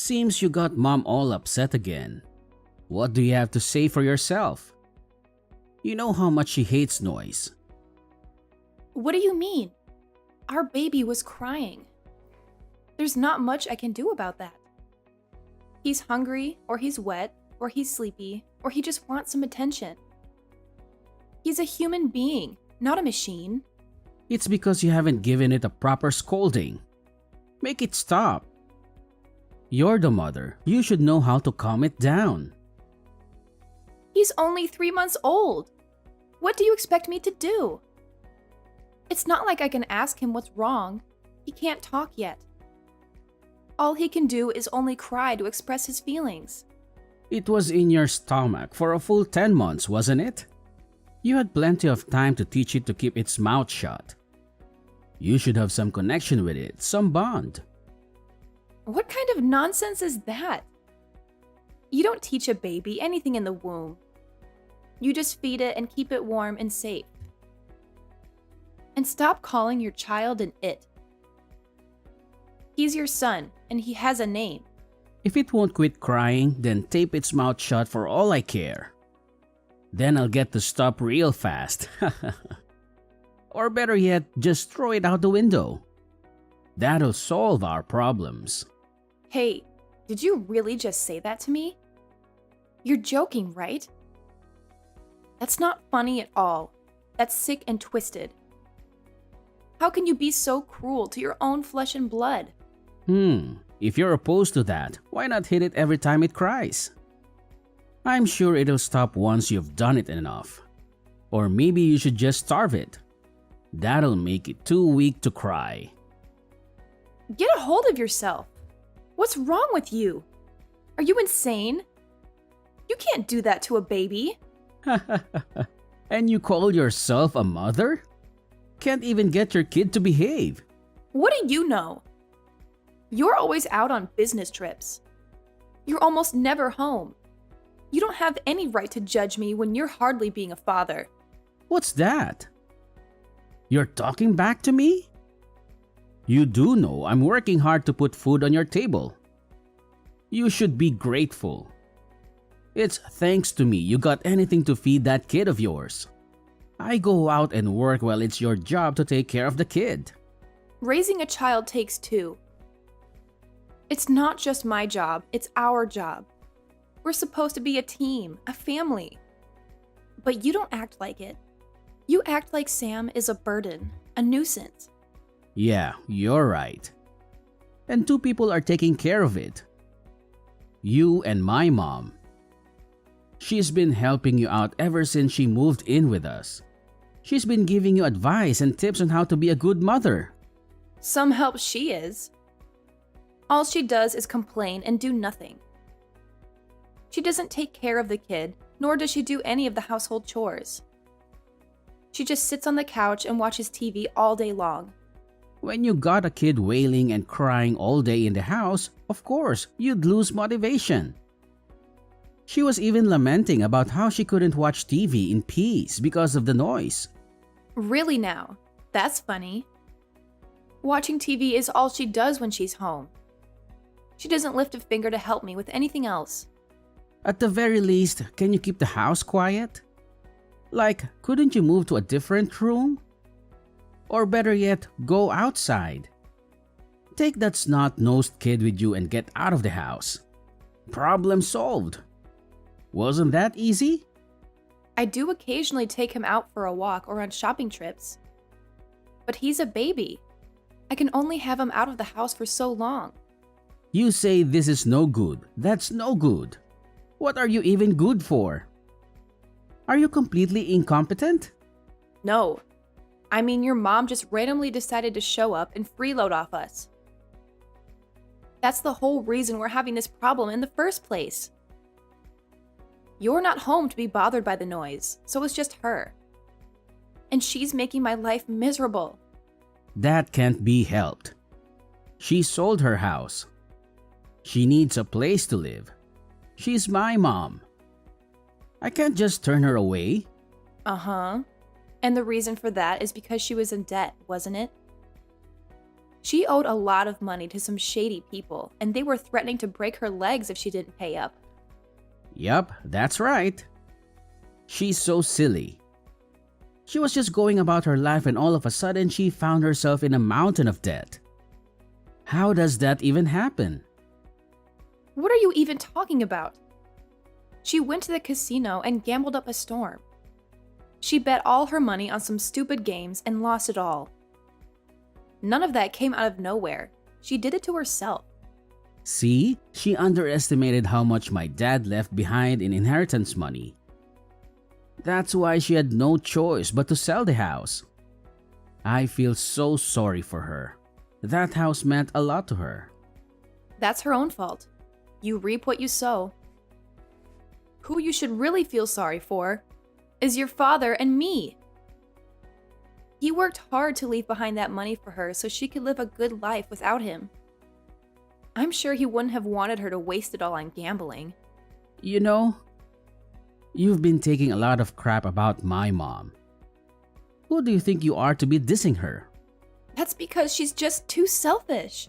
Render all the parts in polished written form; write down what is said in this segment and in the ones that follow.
Seems you got mom all upset again. What do you have to say for yourself? You know how much she hates noise. What do you mean? Our baby was crying. There's not much I can do about that. He's hungry, or he's wet, or he's sleepy, or he just wants some attention. He's a human being, not a machine. It's because you haven't given it a proper scolding. Make it stop. You're the mother. You should know how to calm it down. He's only 3 months old. What do you expect me to do? It's not like I can ask him what's wrong. He can't talk yet. All he can do is only cry to express his feelings. It was in your stomach for a full 10 months, wasn't it? You had plenty of time to teach it to keep its mouth shut. You should have some connection with it, some bond. What kind of nonsense is that? You don't teach a baby anything in the womb. You just feed it and keep it warm and safe. And stop calling your child an it. He's your son, and he has a name. If it won't quit crying, then tape its mouth shut for all I care. Then I'll get to stop real fast. Or better yet, just throw it out the window. That'll solve our problems. Hey, did you really just say that to me? You're joking, right? That's not funny at all. That's sick and twisted. How can you be so cruel to your own flesh and blood? If you're opposed to that, why not hit it every time it cries? I'm sure it'll stop once you've done it enough. Or maybe you should just starve it. That'll make it too weak to cry. Get a hold of yourself. What's wrong with you? Are you insane? You can't do that to a baby. And you call yourself a mother? Can't even get your kid to behave. What do you know? You're always out on business trips. You're almost never home. You don't have any right to judge me when you're hardly being a father. What's that? You're talking back to me? You do know I'm working hard to put food on your table. You should be grateful. It's thanks to me you got anything to feed that kid of yours. I go out and work while it's your job to take care of the kid. Raising a child takes two. It's not just my job, it's our job. We're supposed to be a team, a family. But you don't act like it. You act like Sam is a burden, a nuisance. Yeah, you're right. And two people are taking care of it. You and my mom. She's been helping you out ever since she moved in with us. She's been giving you advice and tips on how to be a good mother. Some help she is. All she does is complain and do nothing. She doesn't take care of the kid, nor does she do any of the household chores. She just sits on the couch and watches TV all day long. When you got a kid wailing and crying all day in the house, of course, you'd lose motivation. She was even lamenting about how she couldn't watch TV in peace because of the noise. Really now? That's funny. Watching TV is all she does when she's home. She doesn't lift a finger to help me with anything else. At the very least, can you keep the house quiet? Like, couldn't you move to a different room? Or better yet, go outside. Take that snot-nosed kid with you and get out of the house. Problem solved. Wasn't that easy? I do occasionally take him out for a walk or on shopping trips. But he's a baby. I can only have him out of the house for so long. You say this is no good. That's no good. What are you even good for? Are you completely incompetent? No. I mean, your mom just randomly decided to show up and freeload off us. That's the whole reason we're having this problem in the first place. You're not home to be bothered by the noise, so it's just her. And she's making my life miserable. That can't be helped. She sold her house. She needs a place to live. She's my mom. I can't just turn her away. Uh-huh. And the reason for that is because she was in debt, wasn't it? She owed a lot of money to some shady people, and they were threatening to break her legs if she didn't pay up. Yup, that's right. She's so silly. She was just going about her life and all of a sudden she found herself in a mountain of debt. How does that even happen? What are you even talking about? She went to the casino and gambled up a storm. She bet all her money on some stupid games and lost it all. None of that came out of nowhere. She did it to herself. See, she underestimated how much my dad left behind in inheritance money. That's why she had no choice but to sell the house. I feel so sorry for her. That house meant a lot to her. That's her own fault. You reap what you sow. Who you should really feel sorry for is your father and me. He worked hard to leave behind that money for her so she could live a good life without him. I'm sure he wouldn't have wanted her to waste it all on gambling. You know, you've been taking a lot of crap about my mom. Who do you think you are to be dissing her? That's because she's just too selfish.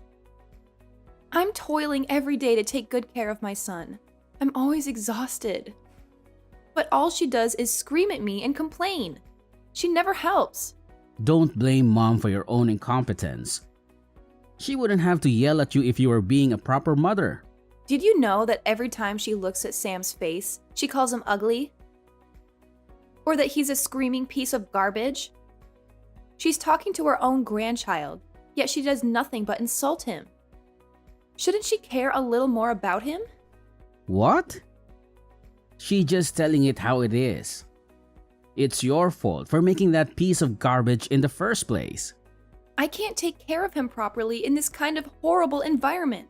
I'm toiling every day to take good care of my son. I'm always exhausted. But all she does is scream at me and complain. She never helps. Don't blame mom for your own incompetence. She wouldn't have to yell at you if you were being a proper mother. Did you know that every time she looks at Sam's face, she calls him ugly? Or that he's a screaming piece of garbage? She's talking to her own grandchild, yet she does nothing but insult him. Shouldn't she care a little more about him? What? She just telling it how it is. It's your fault for making that piece of garbage in the first place. I can't take care of him properly in this kind of horrible environment.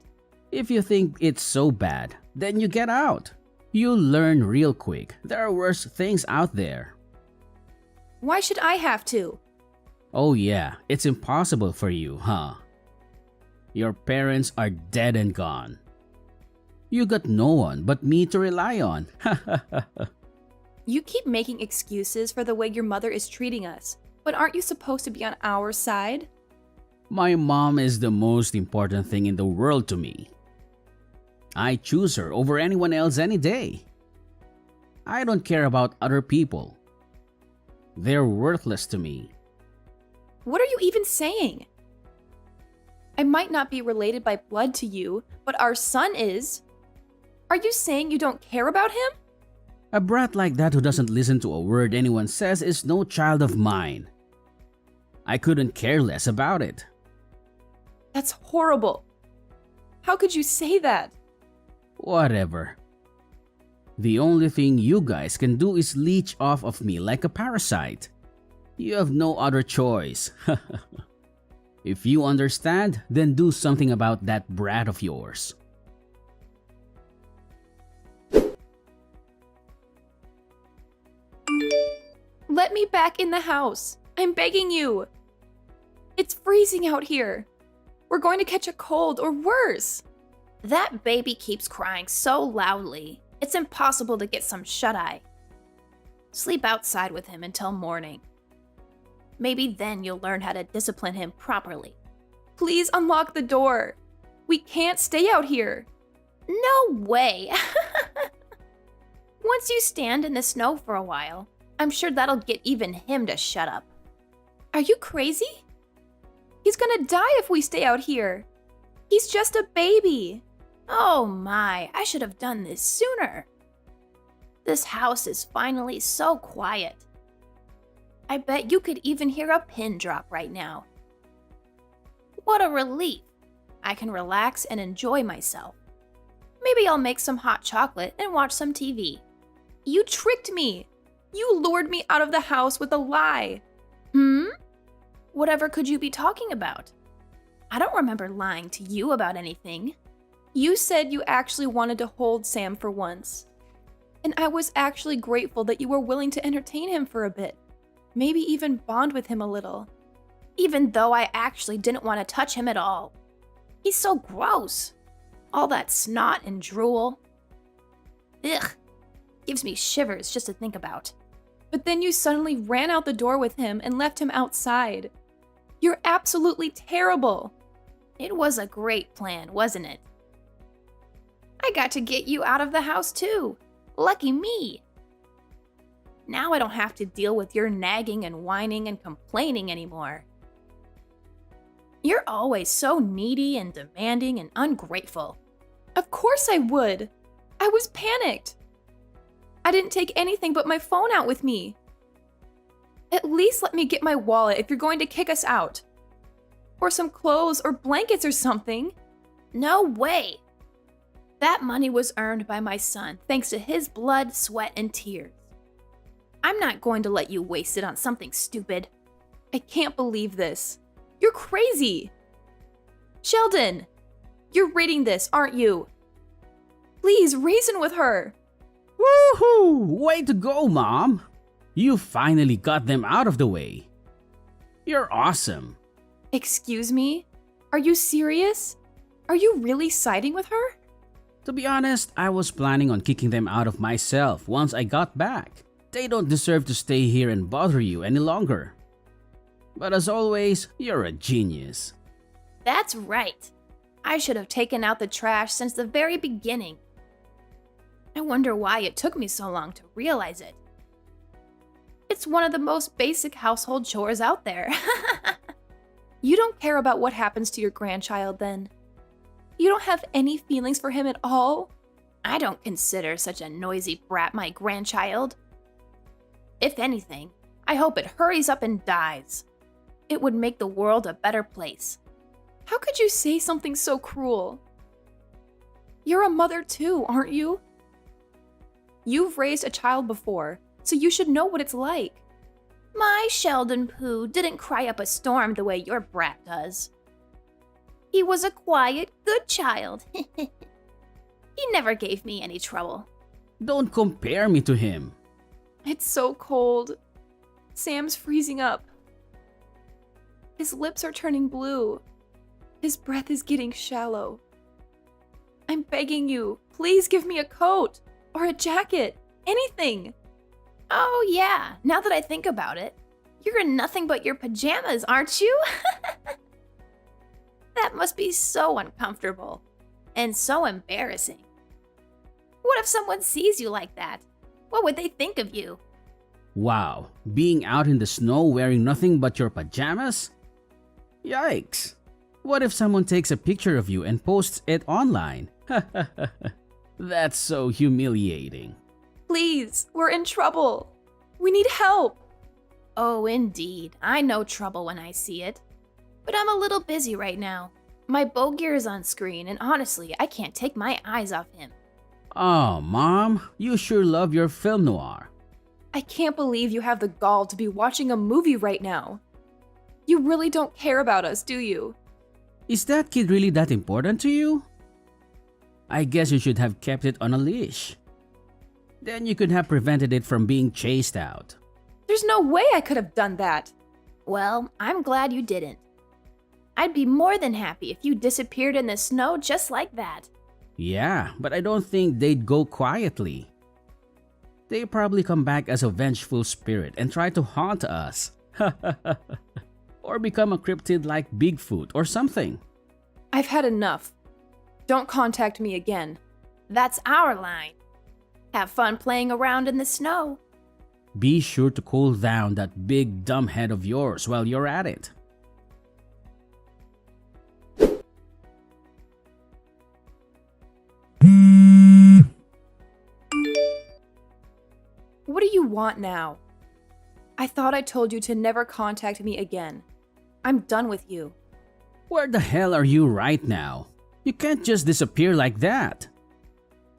If you think it's so bad, then you get out. You'll learn real quick. There are worse things out there. Why should I have to? Oh yeah, it's impossible for you, huh? Your parents are dead and gone. You got no one but me to rely on. You keep making excuses for the way your mother is treating us, but aren't you supposed to be on our side? My mom is the most important thing in the world to me. I choose her over anyone else any day. I don't care about other people. They're worthless to me. What are you even saying? I might not be related by blood to you, but our son is. Are you saying you don't care about him? A brat like that who doesn't listen to a word anyone says is no child of mine. I couldn't care less about it. That's horrible. How could you say that? Whatever. The only thing you guys can do is leech off of me like a parasite. You have no other choice. If you understand, then do something about that brat of yours. Let me back in the house. I'm begging you. It's freezing out here. We're going to catch a cold or worse. That baby keeps crying so loudly. It's impossible to get some shut-eye. Sleep outside with him until morning. Maybe then you'll learn how to discipline him properly. Please unlock the door. We can't stay out here. No way. Once you stand in the snow for a while, I'm sure that'll get even him to shut up. Are you crazy? He's gonna die if we stay out here. He's just a baby. Oh my, I should have done this sooner. This house is finally so quiet. I bet you could even hear a pin drop right now. What a relief. I can relax and enjoy myself. Maybe I'll make some hot chocolate and watch some TV. You tricked me. You lured me out of the house with a lie. Whatever could you be talking about? I don't remember lying to you about anything. You said you actually wanted to hold Sam for once. And I was actually grateful that you were willing to entertain him for a bit. Maybe even bond with him a little. Even though I actually didn't want to touch him at all. He's so gross. All that snot and drool. Ugh. Gives me shivers just to think about. But then you suddenly ran out the door with him and left him outside. You're absolutely terrible. It was a great plan, wasn't it? I got to get you out of the house too. Lucky me. Now I don't have to deal with your nagging and whining and complaining anymore. You're always so needy and demanding and ungrateful. Of course I would. I was panicked. I didn't take anything but my phone out with me. At least let me get my wallet if you're going to kick us out. Or some clothes or blankets or something. No way. That money was earned by my son thanks to his blood, sweat, and tears. I'm not going to let you waste it on something stupid. I can't believe this. You're crazy. Sheldon, you're reading this, aren't you? Please reason with her. Woohoo! Way to go, Mom! You finally got them out of the way. You're awesome. Excuse me? Are you serious? Are you really siding with her? To be honest, I was planning on kicking them out of myself once I got back. They don't deserve to stay here and bother you any longer. But as always, you're a genius. That's right. I should have taken out the trash since the very beginning. I wonder why it took me so long to realize it. It's one of the most basic household chores out there. You don't care about what happens to your grandchild then? You don't have any feelings for him at all? I don't consider such a noisy brat my grandchild. If anything, I hope it hurries up and dies. It would make the world a better place. How could you say something so cruel? You're a mother too, aren't you? You've raised a child before, so you should know what it's like. My Sheldon Pooh didn't cry up a storm the way your brat does. He was a quiet, good child. He never gave me any trouble. Don't compare me to him. It's so cold. Sam's freezing up. His lips are turning blue. His breath is getting shallow. I'm begging you, please give me a coat or a jacket, anything. Oh yeah, now that I think about it, you're in nothing but your pajamas, aren't you? That must be so uncomfortable and so embarrassing. What if someone sees you like that? What would they think of you? Wow, being out in the snow wearing nothing but your pajamas? Yikes! What if someone takes a picture of you and posts it online? That's so humiliating. Please, we're in trouble. We need help. Oh, indeed. I know trouble when I see it. But I'm a little busy right now. My bow gear is on screen, and honestly, I can't take my eyes off him. Oh, Mom, you sure love your film noir. I can't believe you have the gall to be watching a movie right now. You really don't care about us, do you? Is that kid really that important to you? I guess you should have kept it on a leash. Then you could have prevented it from being chased out. There's no way I could have done that. Well, I'm glad you didn't. I'd be more than happy if you disappeared in the snow just like that. Yeah, but I don't think they'd go quietly. They probably come back as a vengeful spirit and try to haunt us. Or become a cryptid like Bigfoot or something. I've had enough. Don't contact me again. That's our line. Have fun playing around in the snow. Be sure to cool down that big dumb head of yours while you're at it. What do you want now? I thought I told you to never contact me again. I'm done with you. Where the hell are you right now? You can't just disappear like that.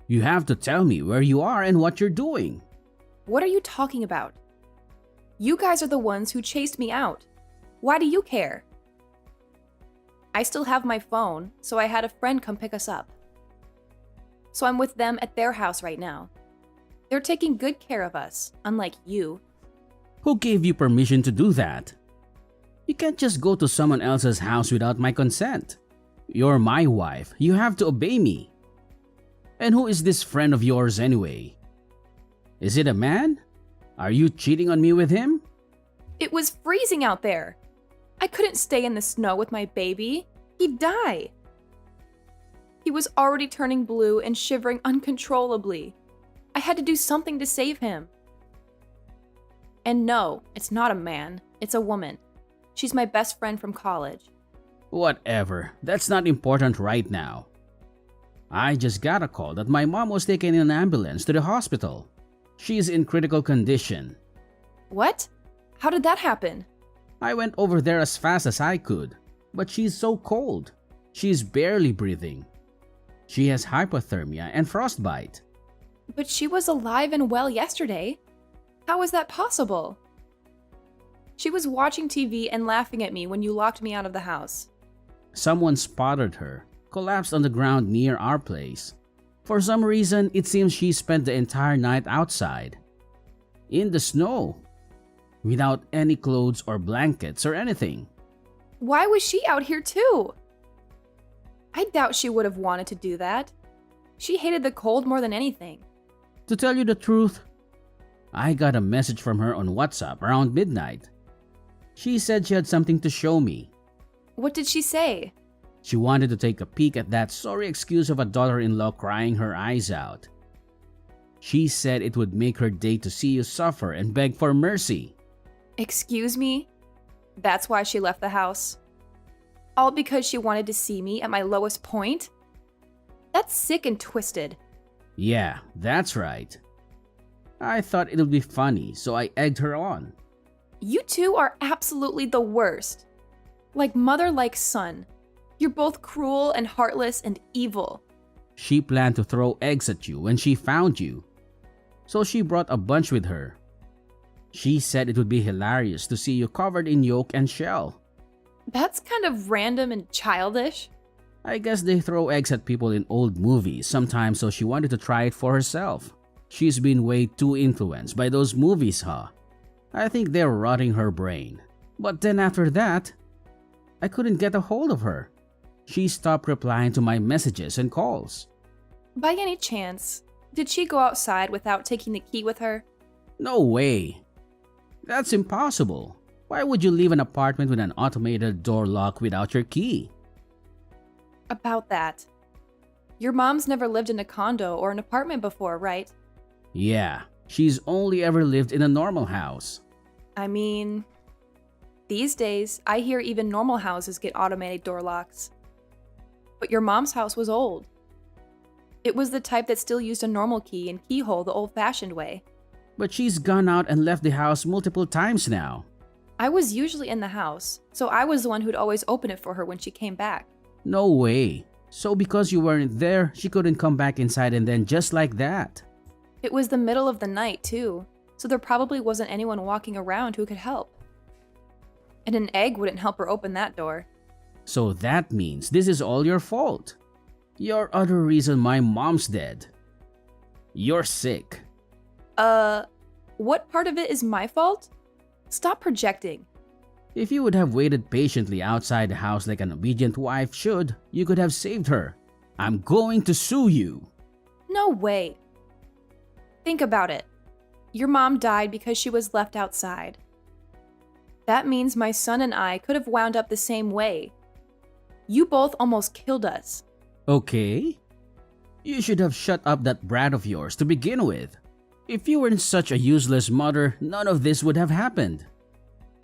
You have to tell me where you are and what you're doing. What are you talking about? You guys are the ones who chased me out. Why do you care? I still have my phone, so I had a friend come pick us up. So I'm with them at their house right now. They're taking good care of us, unlike you. Who gave you permission to do that? You can't just go to someone else's house without my consent. You're my wife. You have to obey me. And who is this friend of yours anyway? Is it a man? Are you cheating on me with him? It was freezing out there. I couldn't stay in the snow with my baby. He'd die. He was already turning blue and shivering uncontrollably. I had to do something to save him. And no, it's not a man, it's a woman. She's my best friend from college. Whatever, that's not important right now. I just got a call that my mom was taken in an ambulance to the hospital. She's in critical condition. What? How did that happen? I went over there as fast as I could, but she's so cold. She's barely breathing. She has hypothermia and frostbite. But she was alive and well yesterday. How is that possible? She was watching TV and laughing at me when you locked me out of the house. Someone spotted her, collapsed on the ground near our place. For some reason, it seems she spent the entire night outside. In the snow. Without any clothes or blankets or anything. Why was she out here too? I doubt she would have wanted to do that. She hated the cold more than anything. To tell you the truth, I got a message from her on WhatsApp around midnight. She said she had something to show me. What did she say? She wanted to take a peek at that sorry excuse of a daughter-in-law crying her eyes out. She said it would make her day to see you suffer and beg for mercy. Excuse me? That's why she left the house? All because she wanted to see me at my lowest point? That's sick and twisted. Yeah, that's right. I thought it would be funny, so I egged her on. You two are absolutely the worst. Like mother, like son. You're both cruel and heartless and evil. She planned to throw eggs at you when she found you. So she brought a bunch with her. She said it would be hilarious to see you covered in yolk and shell. That's kind of random and childish. I guess they throw eggs at people in old movies sometimes, so she wanted to try it for herself. She's been way too influenced by those movies, huh? I think they're rotting her brain. But then after that, I couldn't get a hold of her. She stopped replying to my messages and calls. By any chance, did she go outside without taking the key with her? No way. That's impossible. Why would you leave an apartment with an automated door lock without your key? About that. Your mom's never lived in a condo or an apartment before, right? Yeah, she's only ever lived in a normal house. I mean, these days, I hear even normal houses get automated door locks. But your mom's house was old. It was the type that still used a normal key and keyhole the old-fashioned way. But she's gone out and left the house multiple times now. I was usually in the house, so I was the one who'd always open it for her when she came back. No way. So because you weren't there, she couldn't come back inside and then just like that. It was the middle of the night, too, so there probably wasn't anyone walking around who could help. And an egg wouldn't help her open that door. So that means this is all your fault. You're other reason my mom's dead. You're sick. What part of it is my fault? Stop projecting. If you would have waited patiently outside the house like an obedient wife should, you could have saved her. I'm going to sue you. No way. Think about it. Your mom died because she was left outside. That means my son and I could have wound up the same way. You both almost killed us. Okay. You should have shut up that brat of yours to begin with. If you weren't such a useless mother, none of this would have happened.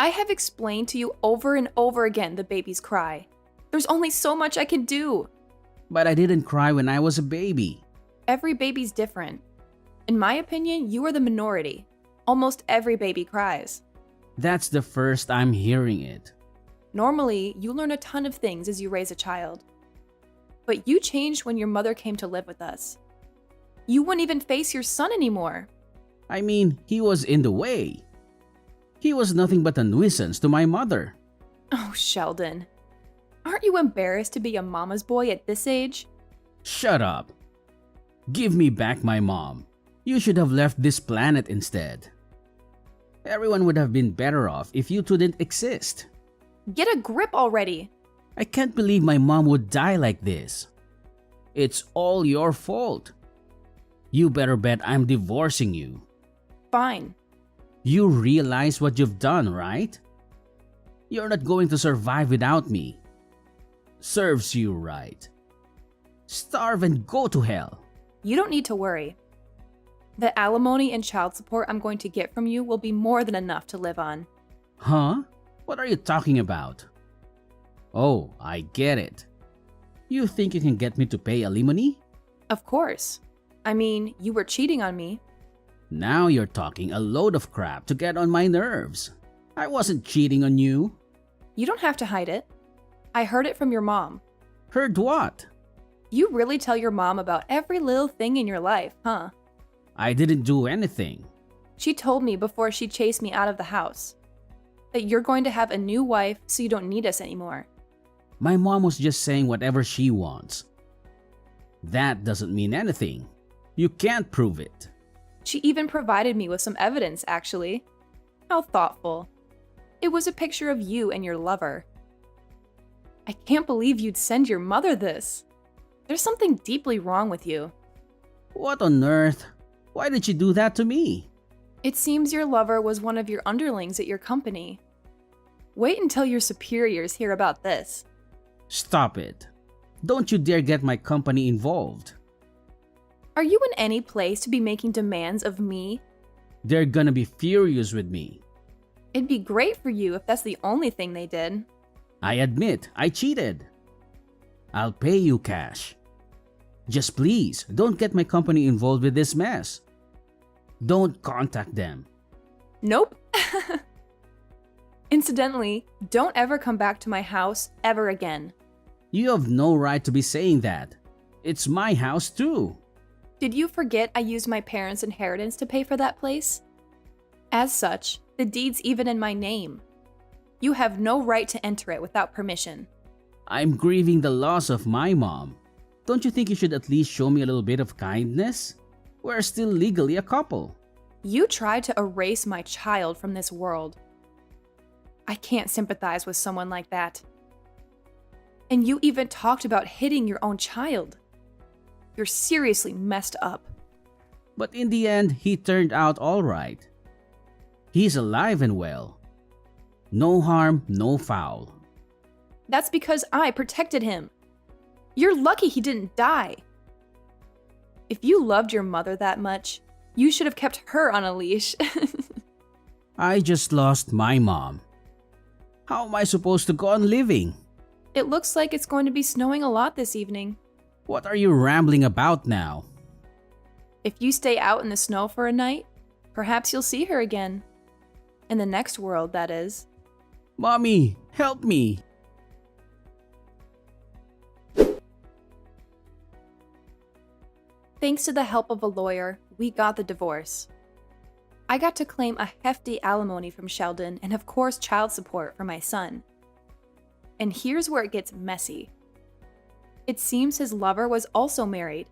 I have explained to you over and over again the baby's cry. There's only so much I can do. But I didn't cry when I was a baby. Every baby's different. In my opinion, you are the minority. Almost every baby cries. That's the first I'm hearing it. Normally, you learn a ton of things as you raise a child. But you changed when your mother came to live with us. You wouldn't even face your son anymore. I mean, he was in the way. He was nothing but a nuisance to my mother. Oh, Sheldon. Aren't you embarrassed to be a mama's boy at this age? Shut up. Give me back my mom. You should have left this planet instead. Everyone would have been better off if you two didn't exist. Get a grip already. I can't believe my mom would die like this. It's all your fault. You better bet I'm divorcing you. Fine. You realize what you've done, right? You're not going to survive without me. Serves you right. Starve and go to hell. You don't need to worry. The alimony and child support I'm going to get from you will be more than enough to live on. Huh? What are you talking about? Oh, I get it. You think you can get me to pay alimony? Of course. I mean, you were cheating on me. Now you're talking a load of crap to get on my nerves. I wasn't cheating on you. You don't have to hide it. I heard it from your mom. Heard what? You really tell your mom about every little thing in your life, huh? I didn't do anything. She told me before she chased me out of the house that you're going to have a new wife so you don't need us anymore. My mom was just saying whatever she wants. That doesn't mean anything. You can't prove it. She even provided me with some evidence, actually. How thoughtful. It was a picture of you and your lover. I can't believe you'd send your mother this. There's something deeply wrong with you. What on earth? Why did she do that to me? It seems your lover was one of your underlings at your company. Wait until your superiors hear about this. Stop it. Don't you dare get my company involved. Are you in any place to be making demands of me? They're gonna be furious with me. It'd be great for you if that's the only thing they did. I admit, I cheated. I'll pay you cash. Just please, don't get my company involved with this mess. Don't contact them. Nope. Incidentally, don't ever come back to my house ever again. You have no right to be saying that. It's my house too. Did you forget I used my parents' inheritance to pay for that place? As such, the deed's even in my name. You have no right to enter it without permission. I'm grieving the loss of my mom. Don't you think you should at least show me a little bit of kindness? We're still legally a couple. You tried to erase my child from this world. I can't sympathize with someone like that. And you even talked about hitting your own child. You're seriously messed up. But in the end, he turned out all right. He's alive and well. No harm, no foul. That's because I protected him. You're lucky he didn't die. If you loved your mother that much, you should have kept her on a leash. I just lost my mom. How am I supposed to go on living? It looks like it's going to be snowing a lot this evening. What are you rambling about now? If you stay out in the snow for a night, perhaps you'll see her again. In the next world, that is. Mommy, help me! Thanks to the help of a lawyer, we got the divorce. I got to claim a hefty alimony from Sheldon and of course child support for my son. And here's where it gets messy. It seems his lover was also married.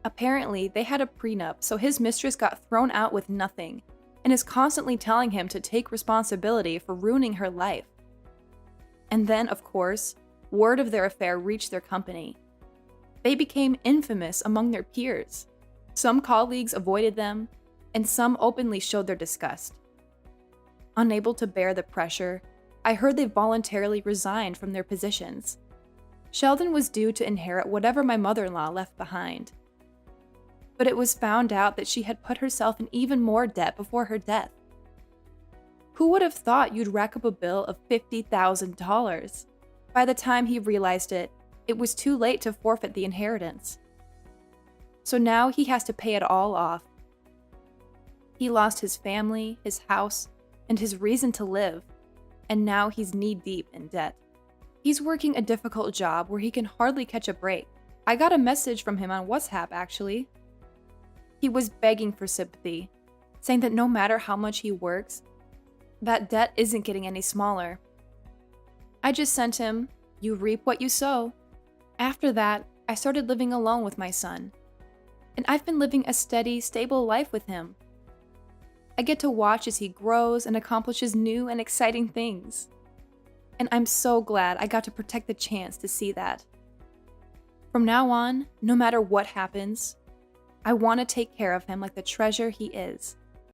Apparently, they had a prenup, so his mistress got thrown out with nothing and is constantly telling him to take responsibility for ruining her life. And then, of course, word of their affair reached their company. They became infamous among their peers. Some colleagues avoided them, and some openly showed their disgust. Unable to bear the pressure, I heard they voluntarily resigned from their positions. Sheldon was due to inherit whatever my mother-in-law left behind. But it was found out that she had put herself in even more debt before her death. Who would have thought you'd rack up a bill of $50,000? By the time he realized it, it was too late to forfeit the inheritance. So now he has to pay it all off. He lost his family, his house, and his reason to live, and now he's knee-deep in debt. He's working a difficult job where he can hardly catch a break. I got a message from him on WhatsApp, actually. He was begging for sympathy, saying that no matter how much he works, that debt isn't getting any smaller. I just sent him, "You reap what you sow." After that, I started living alone with my son. And I've been living a steady, stable life with him. I get to watch as he grows and accomplishes new and exciting things. And I'm so glad I got to protect the chance to see that. From now on, no matter what happens, I want to take care of him like the treasure he is.